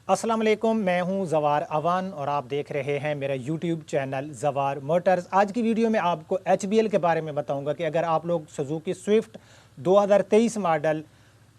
अस्सलाम वालेकुम, मैं हूं जवार अवान और आप देख रहे हैं मेरा यूट्यूब चैनल जवार मोटर्स। आज की वीडियो में आपको HBL के बारे में बताऊंगा कि अगर आप लोग Suzuki Swift 2023 model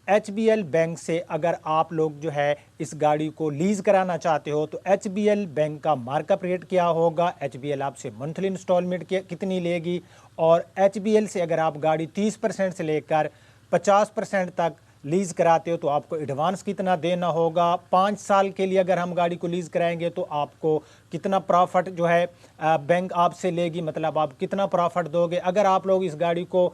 HBL bank से अगर आप लोग जो है इस गाड़ी को लीज़ कराना चाहते हो तो HBL बैंक का मार्कअप रेट क्या होगा, HBL आपसे मंथली इंस्टॉलमेंट कितनी लेगी, और HBL से अगर आप गाड़ी 30% से लेकर 50% तक लीज़ कराते हो तो आपको एडवांस कितना देना होगा, 5 साल के लिए अगर हम गाड़ी को लीज़ कराएंगे तो आपको कितना प्रॉफिट जो है बैंक आपसे लेगी, मतलब आप कितना प्रॉफिट दोगे। अगर आप लोग इस गाड़ी को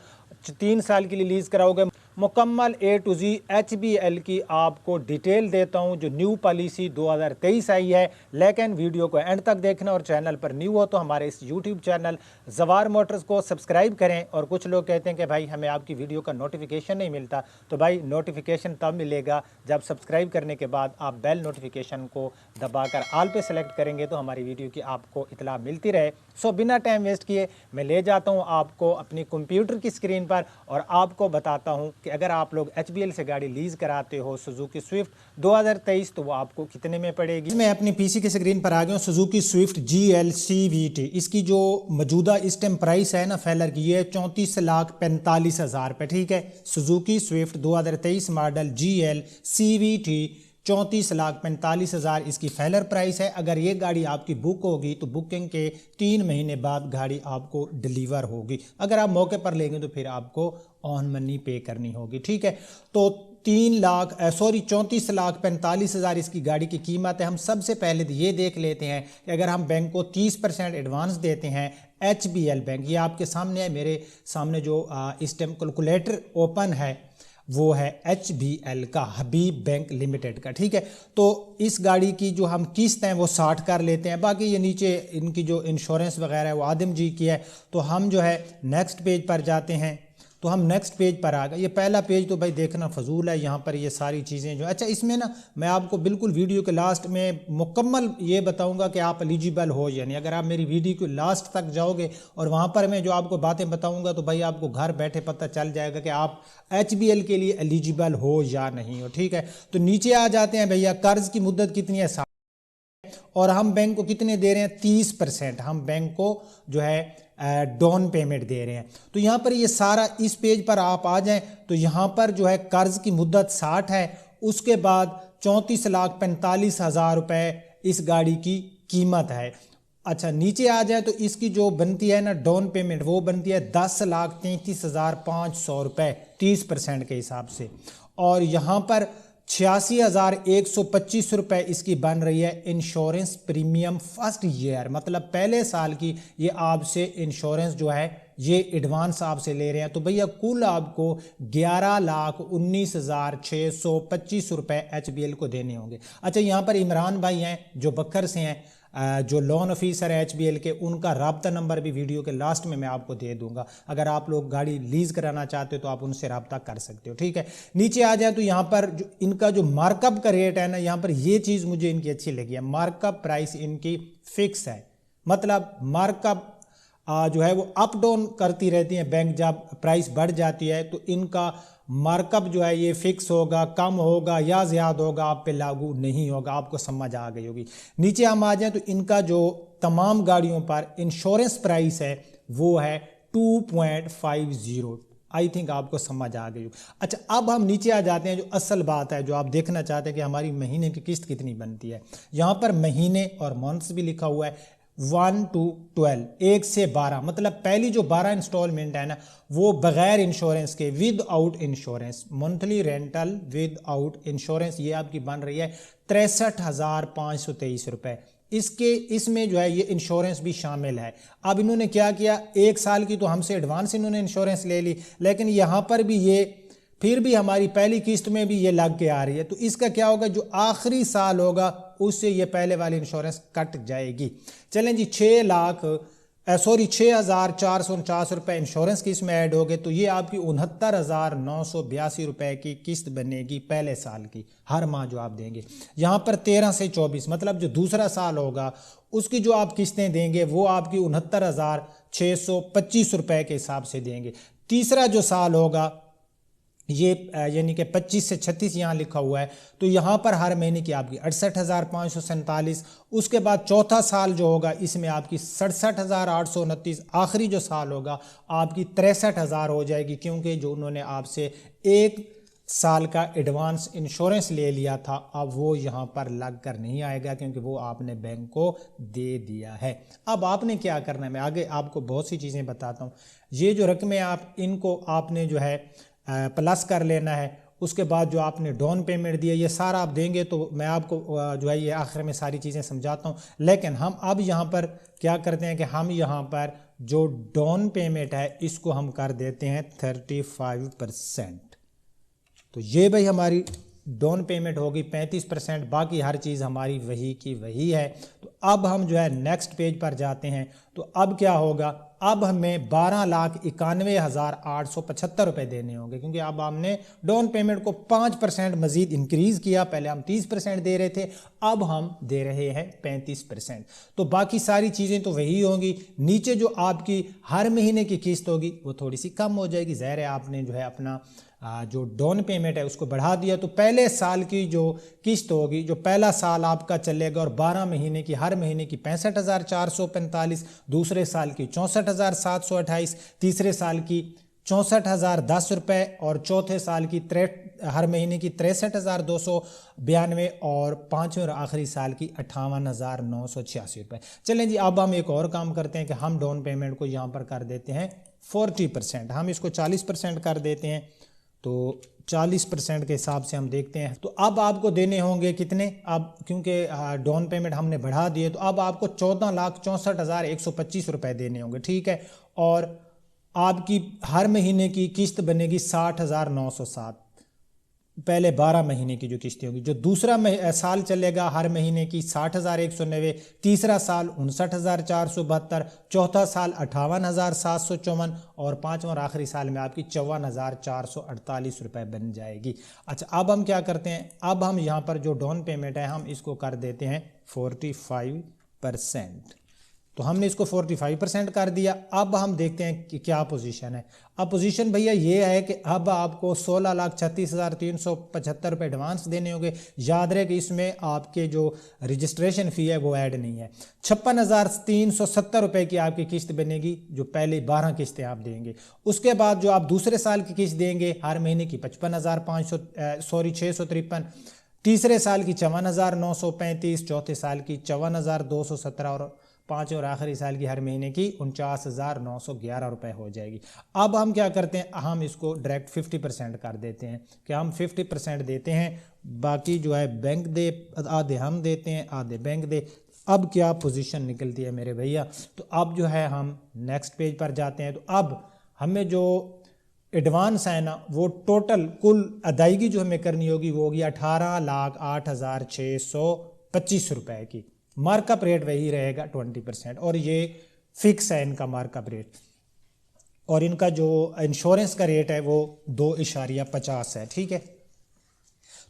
3 साल के लिए लीज़ कराओगे, मुकम्मल A to Z HBL की आपको डिटेल देता हूं जो न्यू पॉलिसी 2023 आई है। लेकिन वीडियो को एंड तक देखना और चैनल पर न्यू हो तो हमारे इस यूट्यूब चैनल जवार मोटर्स को सब्सक्राइब करें। और कुछ लोग कहते हैं कि भाई हमें आपकी वीडियो का नोटिफिकेशन नहीं मिलता, तो भाई नोटिफिकेशन तब मिलेगा जब सब्सक्राइब करने के बाद आप बेल नोटिफिकेशन को दबाकर ऑल पे सेलेक्ट करेंगे तो हमारी वीडियो की आपको इतला मिलती रहे। सो बिना टाइम वेस्ट किए मैं ले जाता हूं आपको अपनी कंप्यूटर की स्क्रीन पर और आपको बताता हूं कि अगर आप लोग HBL से गाड़ी लीज़ कराते हो सुजुकी स्विफ्ट 2023 तो वो आपको कितने में पड़ेगी। मैं अपनी पीसी की स्क्रीन पर आ गया हूँ। सुजुकी स्विफ्ट GL CVT, इसकी जो मौजूदा इस टाइम प्राइस है ना फेलर की, ये 34,45,000 रुपये। ठीक है, Suzuki Swift 2023 model GL CVT 34,45,000 इसकी फेलर प्राइस है। अगर ये गाड़ी आपकी बुक होगी तो बुकिंग के 3 महीने बाद गाड़ी आपको डिलीवर होगी। अगर आप मौके पर लेंगे तो फिर आपको ऑन मनी पे करनी होगी। ठीक है, तो 34,45,000 इसकी गाड़ी की कीमत है। हम सबसे पहले तो ये देख लेते हैं कि अगर हम बैंक को 30% एडवांस देते हैं, HBL बैंक, ये आपके सामने है, मेरे सामने जो इस टाइम कैलकुलेटर ओपन है वो है HBL का, हबीब बैंक लिमिटेड का। ठीक है, तो इस गाड़ी की जो हम किस्त हैं वो 60 कर लेते हैं। बाकी ये नीचे इनकी जो इंश्योरेंस वगैरह है वो आदम जी की है। तो हम जो है नेक्स्ट पेज पर जाते हैं, तो हम नेक्स्ट पेज पर आ गए। ये पहला पेज तो भाई देखना फजूल है, यहाँ पर ये सारी चीज़ें जो, अच्छा इसमें ना मैं आपको बिल्कुल वीडियो के लास्ट में मुकम्मल ये बताऊंगा कि आप एलिजिबल हो या नहीं। अगर आप मेरी वीडियो के लास्ट तक जाओगे और वहाँ पर मैं जो आपको बातें बताऊंगा तो भाई आपको घर बैठे पता चल जाएगा कि आप HBL के लिए एलिजिबल हो या नहीं हो। ठीक है, तो नीचे आ जाते हैं भैया, कर्ज की मुद्दत कितनी है, और हम बैंक को कितने दे रहे हैं, 30% हम बैंक को जो है डाउन पेमेंट दे रहे हैं। तो यहाँ पर ये सारा इस पेज पर आप आ जाएं तो यहाँ पर जो है कर्ज की मुद्दत 60 है, उसके बाद 34,45,000 रुपये इस गाड़ी की कीमत है। अच्छा नीचे आ जाए तो इसकी जो बनती है ना डाउन पेमेंट, वो बनती है 10,33,500 रुपये 30% के हिसाब से, और यहाँ पर 86,125 रुपये इसकी बन रही है इंश्योरेंस प्रीमियम फर्स्ट ईयर, मतलब पहले साल की ये आपसे इंश्योरेंस जो है ये एडवांस आपसे ले रहे हैं। तो भैया कुल आपको 11,19,625 रुपये HBL को देने होंगे। अच्छा यहाँ पर इमरान भाई हैं जो बकर से हैं, जो लोन ऑफिसर है HBL के, उनका राब्ता नंबर भी वीडियो के लास्ट में मैं आपको दे दूंगा। अगर आप लोग गाड़ी लीज़ कराना चाहते हो तो आप उनसे राब्ता कर सकते हो। ठीक है, नीचे आ जाए तो यहाँ पर जो इनका जो मार्कअप का रेट है ना, यहाँ पर ये चीज़ मुझे इनकी अच्छी लगी है, मार्कअप प्राइस इनकी फिक्स है। मतलब मार्कअप जो है वो अप डाउन करती रहती है बैंक, जब प्राइस बढ़ जाती है तो इनका मार्कअप जो है ये फिक्स होगा, कम होगा या ज़्यादा होगा आप पे लागू नहीं होगा। आपको समझ आ गई होगी। नीचे हम आ जाए तो इनका जो तमाम गाड़ियों पर इंश्योरेंस प्राइस है वो है 2.50। आई थिंक आपको समझ आ गई हो। अच्छा अब हम नीचे आ जाते हैं, जो असल बात है जो आप देखना चाहते हैं कि हमारी महीने की किस्त कितनी बनती है। यहाँ पर महीने और मंथ्स भी लिखा हुआ है, 1 to 12, 1 से 12, मतलब पहली जो 12 इंस्टॉलमेंट है ना वो बगैर इंश्योरेंस के, with out insurance, monthly rental with out insurance, ये आपकी बन रही है 63,523 रुपये। इसमें जो है ये इंश्योरेंस भी शामिल है। अब इन्होंने क्या किया, 1 साल की तो हमसे एडवांस इन्होंने इंश्योरेंस ले ली, लेकिन यहाँ पर भी ये फिर भी हमारी पहली किस्त में भी ये लग के आ रही है। तो इसका क्या होगा, जो आखिरी साल होगा उससे ये पहले वाली इंश्योरेंस कट जाएगी। चलें जी, 6,449 रुपये इंश्योरेंस की इसमें ऐड हो गए तो ये आपकी 69,982 रुपये की किस्त बनेगी पहले साल की, हर माह जो आप देंगे। यहाँ पर 13 से 24, मतलब जो दूसरा साल होगा उसकी जो आप किस्तें देंगे वो आपकी 69,625 रुपये के हिसाब से देंगे। तीसरा जो साल होगा ये यानी कि 25 से 36 यहाँ लिखा हुआ है, तो यहाँ पर हर महीने की आपकी 68,547। उसके बाद चौथा साल जो होगा इसमें आपकी 67,829। आखिरी जो साल होगा आपकी 63,000 हो जाएगी, क्योंकि जो उन्होंने आपसे 1 साल का एडवांस इंश्योरेंस ले लिया था अब वो यहाँ पर लग कर नहीं आएगा, क्योंकि वो आपने बैंक को दे दिया है। अब आपने क्या करना है, मैं आगे आपको बहुत सी चीज़ें बताता हूँ। ये जो रकमें आप इनको आपने जो है प्लस कर लेना है। उसके बाद जो आपने डाउन पेमेंट दिया ये सारा आप देंगे, तो मैं आपको जो है ये आखिर में सारी चीज़ें समझाता हूँ। लेकिन हम अब यहाँ पर क्या करते हैं कि हम यहाँ पर जो डाउन पेमेंट है इसको हम कर देते हैं 35%। तो ये भाई हमारी डाउन पेमेंट होगी 35%, बाकी हर चीज़ हमारी वही की वही है। तो अब हम जो है नेक्स्ट पेज पर जाते हैं। तो अब क्या होगा, अब हमें 12,91,875 रुपये देने होंगे, क्योंकि अब हमने डाउन पेमेंट को 5% मजीद इंक्रीज़ किया। पहले हम 30% दे रहे थे, अब हम दे रहे हैं 35%। तो बाकी सारी चीज़ें तो वही होंगी। नीचे जो आपकी हर महीने की किस्त होगी वो थोड़ी सी कम हो जाएगी। ज़ाहिर है आपने जो है अपना जो डाउन पेमेंट है उसको बढ़ा दिया, तो पहले साल की जो किस्त होगी, जो पहला साल आपका चलेगा और 12 महीने की, हर महीने की 65,445, दूसरे साल की 64,728, तीसरे साल की 64,010 रुपये और चौथे साल की हर महीने की 63,292 और पाँचवें और आखिरी साल की 58,986 रुपये। चलें जी, अब हम एक और काम करते हैं कि हम डाउन पेमेंट को यहाँ पर कर देते हैं 40%। हम इसको 40% कर देते हैं। तो 40% के हिसाब से हम देखते हैं, तो अब आपको देने होंगे कितने, अब क्योंकि डाउन पेमेंट हमने बढ़ा दिए तो अब आपको 14,64,125 रुपये देने होंगे, ठीक है। और आपकी हर महीने की किस्त बनेगी 60,907। पहले 12 महीने की जो किस्तें होंगी, जो दूसरा साल चलेगा हर महीने की 60,190, तीसरा साल 59,472, चौथा साल 58,754 और पाँचवा और आखिरी साल में आपकी 54,448 रुपये बन जाएगी। अच्छा, अब हम क्या करते हैं, अब हम यहाँ पर जो डाउन पेमेंट है हम इसको कर देते हैं 45%। तो हमने इसको 45% कर दिया। अब हम देखते हैं कि क्या पोजीशन है। अब पोजीशन भैया ये है कि अब आपको 16,36,375 रुपये एडवांस देने होंगे। याद रहे कि इसमें आपके जो रजिस्ट्रेशन फ़ी है वो ऐड नहीं है। 56,370 रुपये की आपकी किस्त बनेगी, जो पहले 12 किस्तें आप देंगे। उसके बाद जो आप दूसरे साल की किस्त देंगे हर महीने की 653, तीसरे साल की 54,935, चौथे साल की 54,217 और पाँचवें और आखिरी साल की हर महीने की 49,911 रुपये हो जाएगी। अब हम क्या करते हैं, हम इसको डायरेक्ट 50% कर देते हैं कि हम 50% देते हैं, बाकी जो है बैंक दे, आधे हम देते हैं आधे बैंक दे। अब क्या पोजीशन निकलती है मेरे भैया, तो अब जो है हम नेक्स्ट पेज पर जाते हैं। तो अब हमें जो एडवांस है ना वो टोटल कुल अदायगी जो हमें करनी होगी वो होगी 18,08,625 रुपये की। मार्कअप रेट वही रहेगा 20%, और ये फिक्स है इनका मार्कअप रेट। और इनका जो इंश्योरेंस का रेट है वो 2.50 है, ठीक है।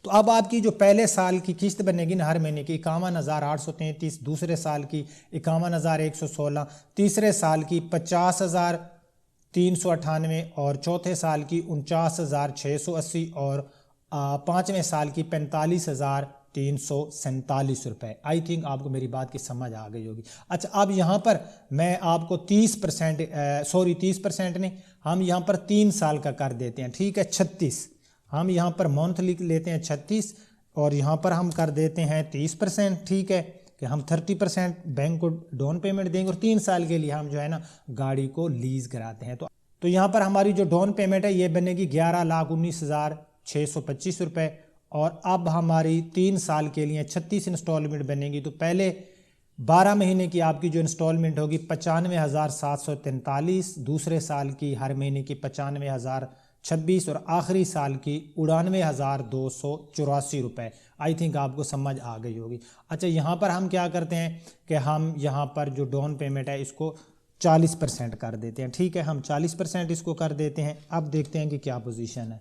तो अब आपकी जो पहले साल की किस्त बनेगी ना हर महीने की 51,833, दूसरे साल की 51,116, तीसरे साल की 50,398 और चौथे साल की 49,680 और पाँचवें साल की 45,347 रुपये। आई थिंक आपको मेरी बात की समझ आ गई होगी। अच्छा, अब यहाँ पर मैं आपको 30% नहीं, हम यहाँ पर 3 साल का कर देते हैं, ठीक है। 36 हम यहाँ पर मंथ लिख लेते हैं 36 और यहाँ पर हम कर देते हैं 30%, ठीक है, कि हम 30% बैंक को डाउन पेमेंट देंगे और 3 साल के लिए हम जो है ना गाड़ी को लीज कराते हैं। तो यहाँ पर हमारी जो डाउन पेमेंट है ये बनेगी 11,19,625 रुपये। और अब हमारी 3 साल के लिए 36 इंस्टॉलमेंट बनेगी। तो पहले 12 महीने की आपकी जो इंस्टॉलमेंट होगी 95,743, दूसरे साल की हर महीने की 95,026 और आखिरी साल की 99,284 रुपये। आई थिंक आपको समझ आ गई होगी। अच्छा, यहाँ पर हम क्या करते हैं कि हम यहाँ पर जो डाउन पेमेंट है इसको 40% कर देते हैं, ठीक है। हम 40% इसको कर देते हैं। अब देखते हैं कि क्या पोजीशन है।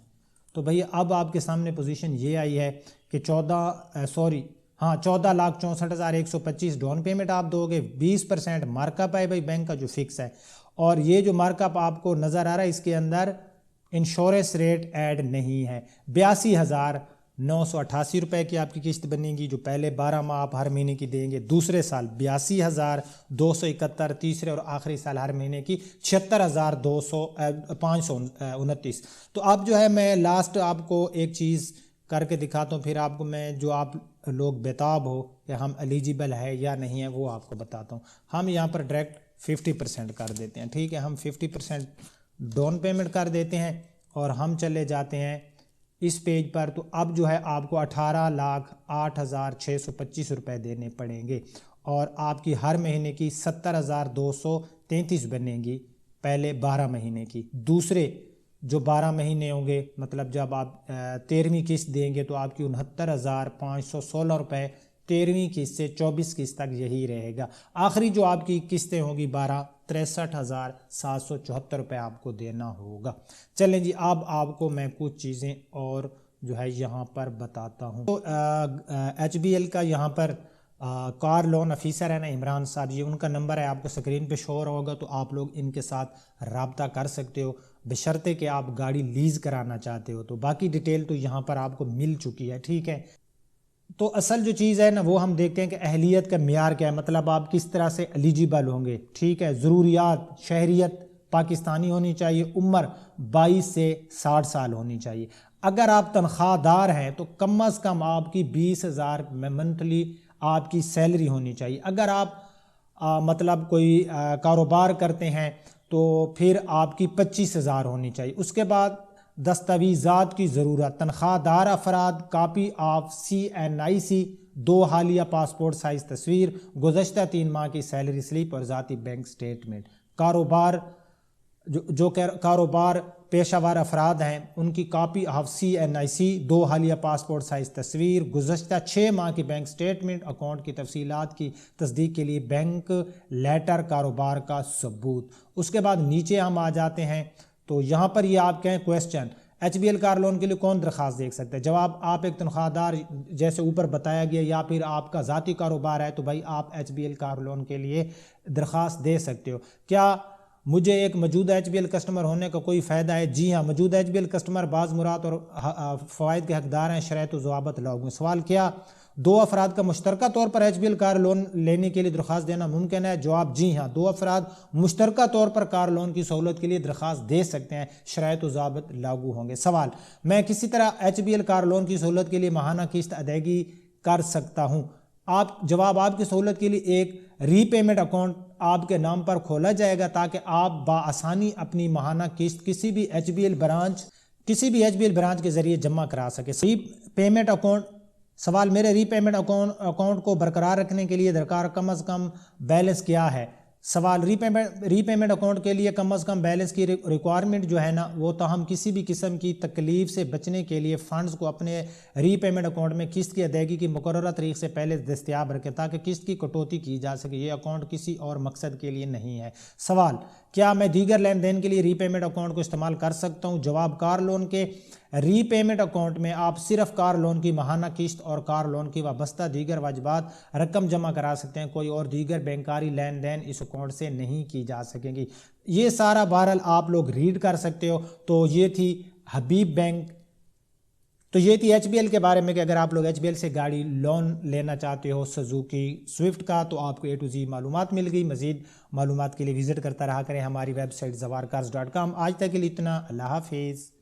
तो भैया अब आपके सामने पोजीशन ये आई है कि 14,64,125 डाउन पेमेंट आप दोगे, 20% मार्कअप है भाई बैंक का जो फिक्स है। और ये जो मार्कअप आपको नज़र आ रहा है इसके अंदर इंश्योरेंस रेट ऐड नहीं है। 82,988 रुपये की आपकी किस्त बनेगी, जो पहले 12 माह आप हर महीने की देंगे। दूसरे साल 82,271, तीसरे और आखिरी साल हर महीने की 76,529। तो अब जो है मैं लास्ट आपको एक चीज़ करके दिखाता हूँ, फिर आपको मैं जो आप लोग बेताब हो कि हम एलिजिबल है या नहीं है वो आपको बताता हूँ। हम यहाँ पर डायरेक्ट 50% कर देते हैं, ठीक है। हम 50% डाउन पेमेंट कर देते हैं और हम चले जाते हैं इस पेज पर। तो अब जो है आपको 18,08,625 रुपये देने पड़ेंगे और आपकी हर महीने की 70,233 बनेगी पहले 12 महीने की। दूसरे जो 12 महीने होंगे, मतलब जब आप 13वीं किस्त देंगे तो आपकी 69,516 रुपये 13वीं किस्त से 24 किस्त तक यही रहेगा। आखिरी जो आपकी किस्तें होगी 12, 63,774 रुपये आपको देना होगा। चलें जी, अब आपको मैं कुछ चीज़ें और जो है यहाँ पर बताता हूँ। तो HBL का यहाँ पर कार लोन ऑफिसर है ना इमरान साहब, ये उनका नंबर है, आपको स्क्रीन पे शो होगा। तो आप लोग इनके साथ रब्ता कर सकते हो, बशर्ते कि आप गाड़ी लीज़ कराना चाहते हो। तो बाकी डिटेल तो यहाँ पर आपको मिल चुकी है, ठीक है। तो असल जो चीज़ है ना वो हम देखते हैं कि अहलियत का मियार क्या है, मतलब आप किस तरह से एलिजिबल होंगे, ठीक है। ज़रूरियात, शहरियत पाकिस्तानी होनी चाहिए, उम्र 22 से 60 साल होनी चाहिए। अगर आप तनख्वाहदार हैं तो कम अज़ कम आपकी 20,000 मंथली आपकी सैलरी होनी चाहिए। अगर आप मतलब कोई कारोबार करते हैं तो फिर आपकी 25,000 होनी चाहिए। उसके बाद दस्तावेज़ात की ज़रूरत, तनख्वाहदार अफराद कापी ऑफ CNIC, 2 हालिया पासपोर्ट साइज़ तस्वीर, गुज़श्ता 3 माह की सैलरी स्लिप और ज़ाती बैंक स्टेटमेंट। कारोबार जो कारोबार पेशावर अफराद हैं उनकी कापी ऑफ CNIC, 2 हालिया पासपोर्ट साइज़ तस्वीर, गुज़श्ता 6 माह की बैंक स्टेटमेंट, अकाउंट की तफसीलात की तस्दीक के लिए बैंक लेटर, कारोबार का सबूत। उसके बाद नीचे हम आ जाते हैं तो यहाँ पर ये आप कहें क्वेश्चन, HBL कार लोन के लिए कौन दरख्वास्त दे सकता है? जवाब, आप एक तनख्वाहदार जैसे ऊपर बताया गया या फिर आपका ज़ाती कारोबार है तो भाई आप HBL कार लोन के लिए दरख्वास्त दे सकते हो। क्या मुझे एक मौजूदा HBL कस्टमर होने का कोई फ़ायदा है? जी हाँ, मौजूदा HBL कस्टमर बाज़ मुराद और फ़वाइद के हकदार हैं शरैत व ज़वाबित लागू। सवाल, क्या 2 अफराद का मुश्तरका तौर पर HBL कार लोन लेने के लिए दरख्वास्त देना मुमकिन है? जवाब, जी हाँ, 2 अफराद मुश्तरका तौर पर कार लोन की सहूलत के लिए दरख्वास्त दे सकते हैं, शरैत व ज़वाबित लागू होंगे। सवाल, मैं किसी तरह HBL कार लोन की सहूलत के लिए माहाना किस्त अदायगी कर सकता हूँ? आप जवाब, आपकी सहूलत के लिए एक रीपेमेंट अकाउंट आपके नाम पर खोला जाएगा ताकि आप बाआसानी अपनी माहाना किस्त किसी भी HBL ब्रांच के जरिए जमा करा सके। रीपेमेंट अकाउंट, सवाल, मेरे रीपेमेंट अकाउंट को बरकरार रखने के लिए दरकार कम अज़ कम बैलेंस क्या है? सवाल, रीपेमेंट अकाउंट के लिए कम अज़ कम बैलेंस की रिक्वायरमेंट जो है ना वो तो हम किसी भी किस्म की तकलीफ से बचने के लिए फ़ंड्स को अपने रीपेमेंट अकाउंट में किस्त की अदायगी की मुकर्ररा तारीख से पहले दस्तयाब रखें ताकि किस्त की कटौती की जा सके। ये अकाउंट किसी और मकसद के लिए नहीं है। सवाल, क्या मैं दीगर लेन देन के लिए रीपेमेंट अकाउंट को इस्तेमाल कर सकता हूँ? जवाब, कार लोन के रीपेमेंट अकाउंट में आप सिर्फ कार लोन की माहाना किस्त और कार लोन की वाबस्ता दीगर वाजिबात रकम जमा करा सकते हैं। कोई और दीगर बैंकारी लेन देन इस अकाउंट से नहीं की जा सकेगी। ये सारा बहरहाल आप लोग रीड कर सकते हो। तो ये थी हबीब बैंक, तो ये थी HBL के बारे में कि अगर आप लोग HBL से गाड़ी लोन लेना चाहते हो सुजुकी स्विफ्ट का तो आपको A to Z मालूमात मिल गई। मज़ीद मालूमात के लिए विज़िट करता रहा करें हमारी वेबसाइट zawarcars.com। आज तक के लिए इतना, अल्लाह हाफिज़।